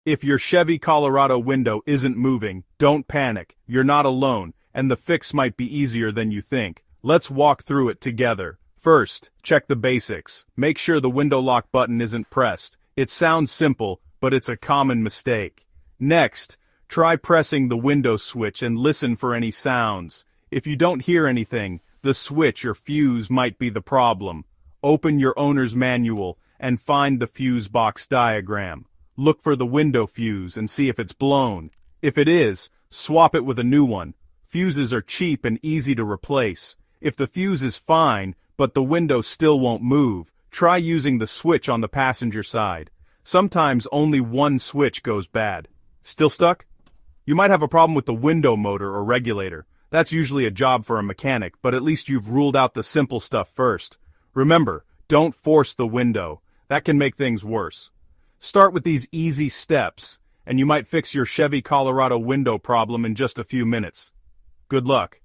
If your Chevy Colorado window isn't moving, don't panic, you're not alone, and the fix might be easier than you think. Let's walk through it together. First, check the basics. Make sure the window lock button isn't pressed. It sounds simple, but it's a common mistake. Next, try pressing the window switch and listen for any sounds. If you don't hear anything, the switch or fuse might be the problem. Open your owner's manual and find the fuse box diagram. Look for the window fuse and see if it's blown. If it is, swap it with a new one. Fuses are cheap and easy to replace. If the fuse is fine, but the window still won't move, try using the switch on the passenger side. Sometimes only one switch goes bad. Still stuck? You might have a problem with the window motor or regulator. That's usually a job for a mechanic, but at least you've ruled out the simple stuff first. Remember, don't force the window. That can make things worse. Start with these easy steps, and you might fix your Chevy Colorado window problem in just a few minutes. Good luck.